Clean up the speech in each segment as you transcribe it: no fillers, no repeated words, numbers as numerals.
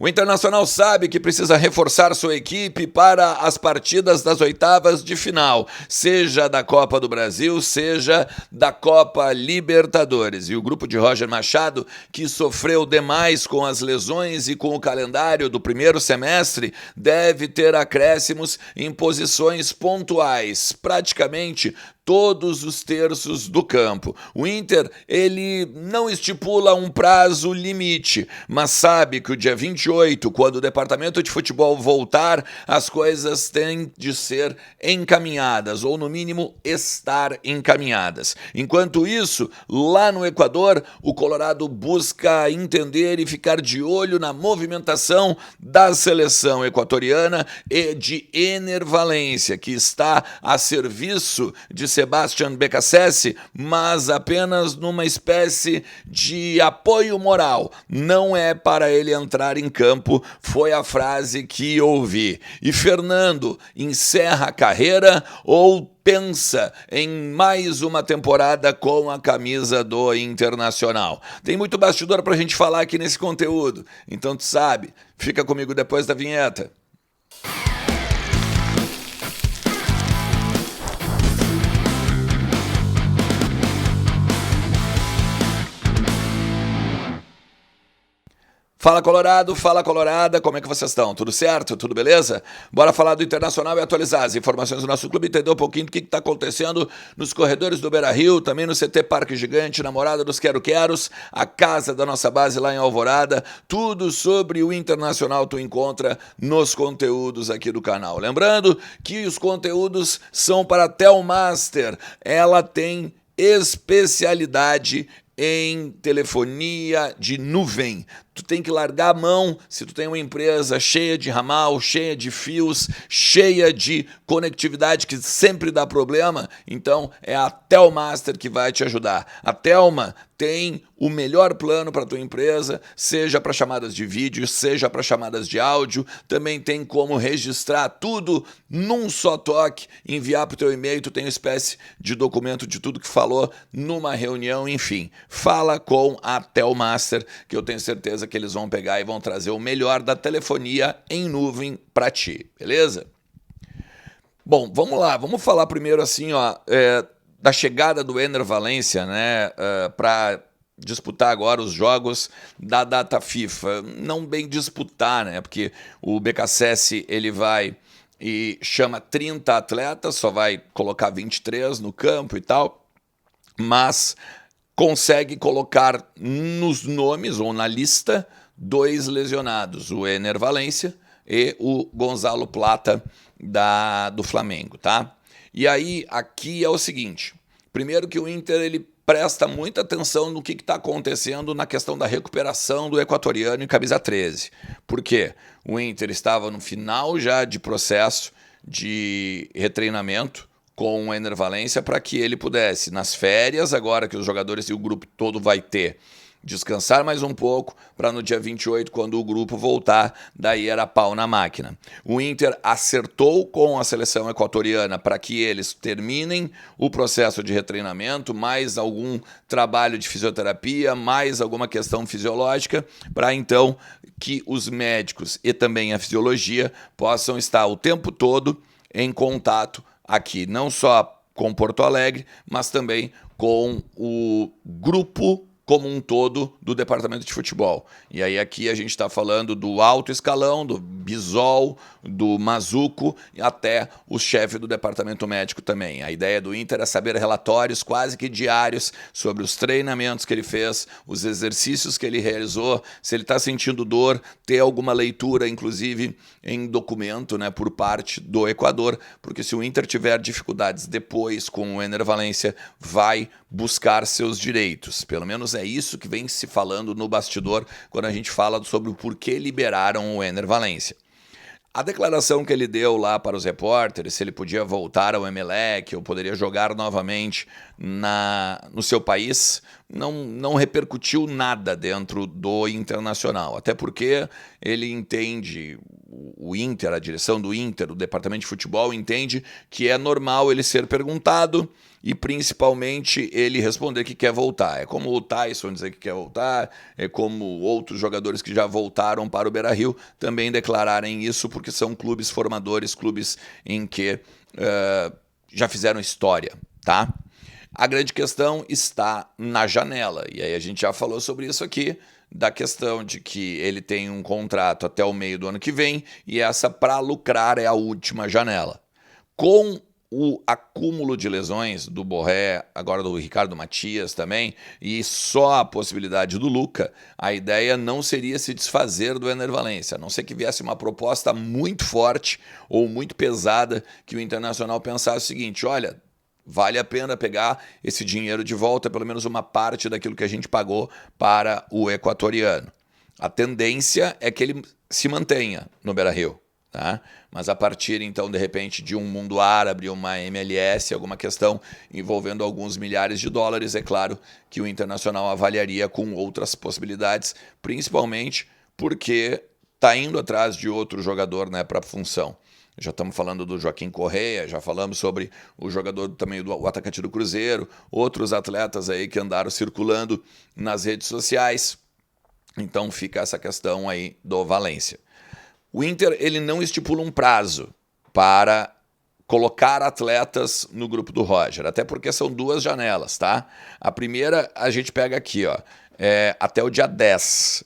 O Internacional sabe que precisa reforçar sua equipe para as partidas das oitavas de final, seja da Copa do Brasil, seja da Copa Libertadores. E o grupo de Roger Machado, que sofreu demais com as lesões e com o calendário do primeiro semestre, deve ter acréscimos em posições pontuais, praticamente todos os terços do campo. O Inter, ele não estipula um prazo limite, mas sabe que o dia 28, quando o departamento de futebol voltar, as coisas têm de ser encaminhadas, ou no mínimo estar encaminhadas. Enquanto isso, lá no Equador, o Colorado busca entender e ficar de olho na movimentação da seleção equatoriana e de Ener Valencia, que está a serviço de Sebastian Becassese, mas apenas numa espécie de apoio moral. Não é para ele entrar em campo, foi a frase que ouvi. E Fernando encerra a carreira ou pensa em mais uma temporada com a camisa do Internacional? Tem muito bastidor para a gente falar aqui nesse conteúdo, então tu sabe, fica comigo depois da vinheta. Fala Colorado, fala Colorada, como é que vocês estão? Tudo certo? Tudo beleza? Bora falar do Internacional e atualizar as informações do nosso clube, entender um pouquinho do que está acontecendo nos corredores do Beira-Rio, também no CT Parque Gigante, na Morada dos Quero-Queros, a casa da nossa base lá em Alvorada. Tudo sobre o Internacional tu encontra nos conteúdos aqui do canal. Lembrando que os conteúdos são para a Telmaster, ela tem especialidade em telefonia de nuvem. Tu tem que largar a mão se tu tem uma empresa cheia de ramal, cheia de fios, cheia de conectividade que sempre dá problema. Então é a Telmaster que vai te ajudar. A Telma tem o melhor plano para tua empresa, seja para chamadas de vídeo, seja para chamadas de áudio. Também tem como registrar tudo num só toque, enviar para o teu e-mail. Tu tem uma espécie de documento de tudo que falou numa reunião, enfim. Fala com a Telmaster, que eu tenho certeza que eles vão pegar e vão trazer o melhor da telefonia em nuvem para ti, beleza? Bom, vamos lá, vamos falar primeiro assim, ó, da chegada do Ener Valencia, né, para disputar agora os jogos da data FIFA. Não bem disputar, né, porque o Becassese, ele vai e chama 30 atletas, só vai colocar 23 no campo e tal, mas consegue colocar nos nomes ou na lista 2 lesionados, o Ener Valencia e o Gonzalo Plata do Flamengo, tá? E aí, aqui é o seguinte, primeiro que o Inter ele presta muita atenção no que está acontecendo na questão da recuperação do equatoriano em camisa 13. Por quê? O Inter estava no final já de processo de retreinamento com o Ener Valencia para que ele pudesse, nas férias, agora que os jogadores e o grupo todo vai ter, descansar mais um pouco para no dia 28, quando o grupo voltar, daí era pau na máquina. O Inter acertou com a seleção equatoriana para que eles terminem o processo de retreinamento, mais algum trabalho de fisioterapia, mais alguma questão fisiológica, para então que os médicos e também a fisiologia possam estar o tempo todo em contato aqui, não só com Porto Alegre, mas também com o grupo como um todo do departamento de futebol. E aí aqui a gente está falando do alto escalão, do Bisol, do Mazuco, até o chefe do departamento médico também. A ideia do Inter é saber relatórios quase que diários sobre os treinamentos que ele fez, os exercícios que ele realizou, se ele está sentindo dor, ter alguma leitura, inclusive, em documento, né, por parte do Equador, porque se o Inter tiver dificuldades depois com o Ener Valencia, vai buscar seus direitos. Pelo menos é isso que vem se falando no bastidor quando a gente fala sobre o porquê liberaram o Ener Valencia. A declaração que ele deu lá para os repórteres, se ele podia voltar ao Emelec ou poderia jogar novamente no seu país, não repercutiu nada dentro do Internacional. Até porque ele entende o Inter, a direção do Inter, o departamento de futebol entende que é normal ele ser perguntado e principalmente ele responder que quer voltar. É como o Tyson dizer que quer voltar, é como outros jogadores que já voltaram para o Beira-Rio também declararem isso, porque são clubes formadores, clubes em que já fizeram história, tá? A grande questão está na janela, e aí a gente já falou sobre isso aqui, da questão de que ele tem um contrato até o meio do ano que vem, e essa, para lucrar, é a última janela. Com o acúmulo de lesões do Borré, agora do Ricardo Matias também, e só a possibilidade do Luca, a ideia não seria se desfazer do Ener Valencia, a não ser que viesse uma proposta muito forte ou muito pesada, que o Internacional pensasse o seguinte: olha, vale a pena pegar esse dinheiro de volta, pelo menos uma parte daquilo que a gente pagou para o equatoriano. A tendência é que ele se mantenha no Beira-Rio, tá? Mas a partir, então, de repente, de um mundo árabe, uma MLS, alguma questão envolvendo alguns milhares de dólares, é claro que o Internacional avaliaria com outras possibilidades, principalmente porque está indo atrás de outro jogador, né, para a função. Já estamos falando do Joaquim Correia, já falamos sobre o jogador também, o atacante do Cruzeiro, outros atletas aí que andaram circulando nas redes sociais. Então fica essa questão aí do Valencia. O Inter, ele não estipula um prazo para colocar atletas no grupo do Roger, até porque são duas janelas, tá? A primeira a gente pega aqui, ó, até o dia 10,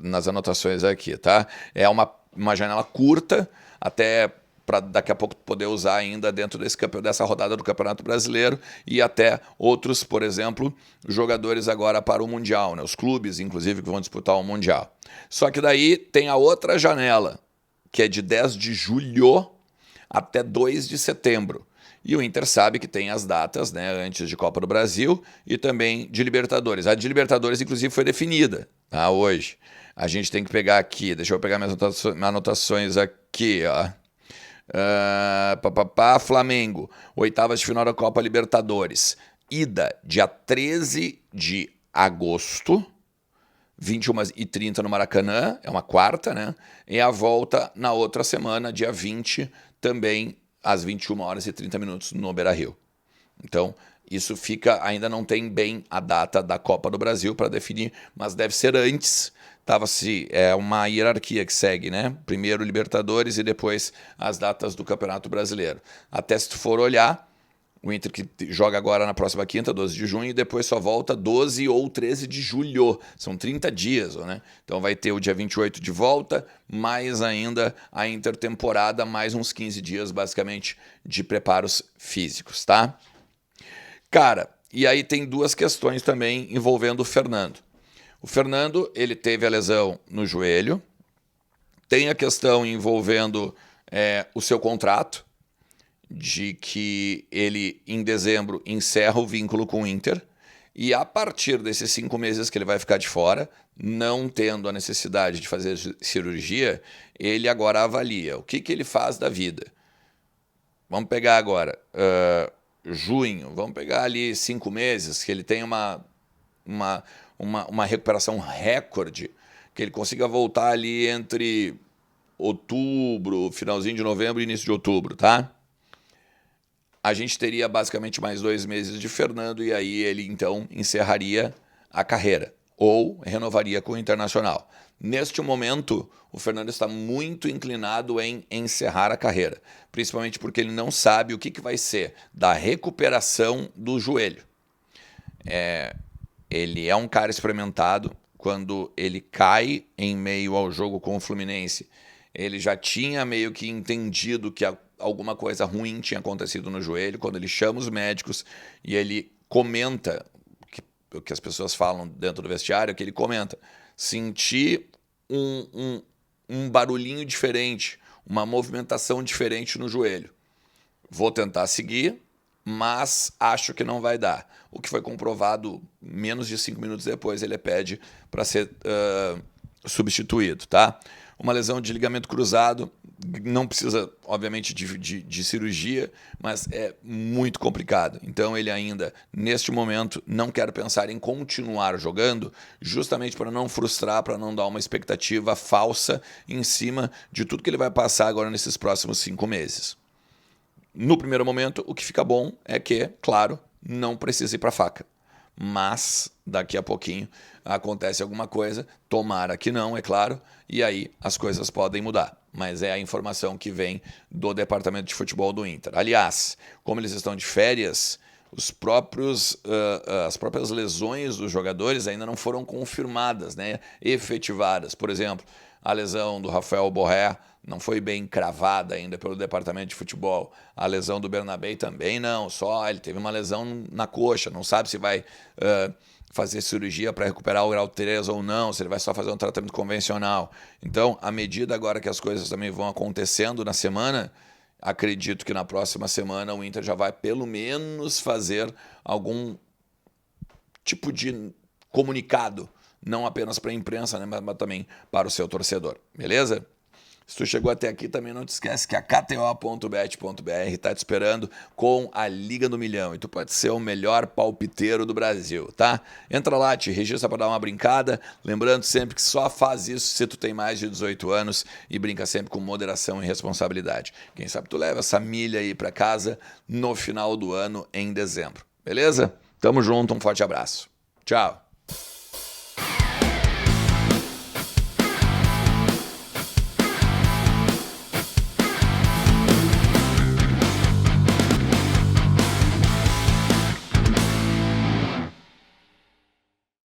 nas anotações aqui, tá? É uma janela curta, até para daqui a pouco poder usar ainda dentro dessa rodada do Campeonato Brasileiro, e até outros, por exemplo, jogadores agora para o Mundial, né? Os clubes, inclusive, que vão disputar o Mundial. Só que daí tem a outra janela, que é de 10 de julho até 2 de setembro. E o Inter sabe que tem as datas, né, antes de Copa do Brasil e também de Libertadores. A de Libertadores, inclusive, foi definida, tá, hoje. A gente tem que pegar aqui, deixa eu pegar minhas anotações aqui, ó. Flamengo, oitavas de final da Copa Libertadores. Ida, dia 13 de agosto, 21h30 no Maracanã, é uma quarta, né? E a volta na outra semana, dia 20, também às 21h30 no Beira-Rio. Então, isso ainda não tem bem a data da Copa do Brasil para definir, mas deve ser antes. É uma hierarquia que segue, né? Primeiro Libertadores e depois as datas do Campeonato Brasileiro. Até se tu for olhar, o Inter que joga agora na próxima quinta, 12 de junho, e depois só volta 12 ou 13 de julho. São 30 dias, né? Então vai ter o dia 28 de volta, mais ainda a intertemporada, mais uns 15 dias, basicamente, de preparos físicos, tá? Cara, e aí tem duas questões também envolvendo o Fernando. O Fernando, ele teve a lesão no joelho, tem a questão envolvendo o seu contrato, de que ele, em dezembro, encerra o vínculo com o Inter, e a partir desses 5 meses que ele vai ficar de fora, não tendo a necessidade de fazer cirurgia, ele agora avalia o que ele faz da vida. Vamos pegar agora junho, vamos pegar ali 5 meses, que ele tem uma recuperação recorde, que ele consiga voltar ali entre outubro, finalzinho de novembro e início de outubro, tá? A gente teria basicamente mais 2 meses de Fernando, e aí ele então encerraria a carreira ou renovaria com o Internacional. Neste momento, o Fernando está muito inclinado em encerrar a carreira, principalmente porque ele não sabe o que vai ser da recuperação do joelho. Ele é um cara experimentado. Quando ele cai em meio ao jogo com o Fluminense, ele já tinha meio que entendido que alguma coisa ruim tinha acontecido no joelho. Quando ele chama os médicos e ele comenta, o que as pessoas falam dentro do vestiário, que ele comenta: senti um barulhinho diferente, uma movimentação diferente no joelho. Vou tentar seguir, mas acho que não vai dar. O que foi comprovado menos de 5 minutos depois, ele pede para ser substituído, tá? Uma lesão de ligamento cruzado, não precisa, obviamente, de cirurgia, mas é muito complicado. Então ele ainda, neste momento, não quer pensar em continuar jogando, justamente para não frustrar, para não dar uma expectativa falsa em cima de tudo que ele vai passar agora nesses próximos 5 meses. No primeiro momento, o que fica bom é que, claro, não precisa ir para a faca. Mas daqui a pouquinho acontece alguma coisa, tomara que não, é claro, e aí as coisas podem mudar. Mas é a informação que vem do departamento de futebol do Inter. Aliás, como eles estão de férias, as próprias lesões dos jogadores ainda não foram confirmadas, né, efetivadas. Por exemplo, a lesão do Rafael Borré não foi bem cravada ainda pelo departamento de futebol. A lesão do Bernabé também não, só ele teve uma lesão na coxa, não sabe se vai fazer cirurgia para recuperar o grau 3 ou não, se ele vai só fazer um tratamento convencional. Então, à medida agora que as coisas também vão acontecendo na semana, acredito que na próxima semana o Inter já vai pelo menos fazer algum tipo de comunicado, não apenas para a imprensa, né, mas também para o seu torcedor. Beleza? Se tu chegou até aqui, também não te esquece que a KTO.bet.br está te esperando com a Liga do Milhão e tu pode ser o melhor palpiteiro do Brasil, tá? Entra lá, te registra para dar uma brincada, lembrando sempre que só faz isso se tu tem mais de 18 anos e brinca sempre com moderação e responsabilidade. Quem sabe tu leva essa milha aí para casa no final do ano, em dezembro, beleza? Tamo junto, um forte abraço. Tchau!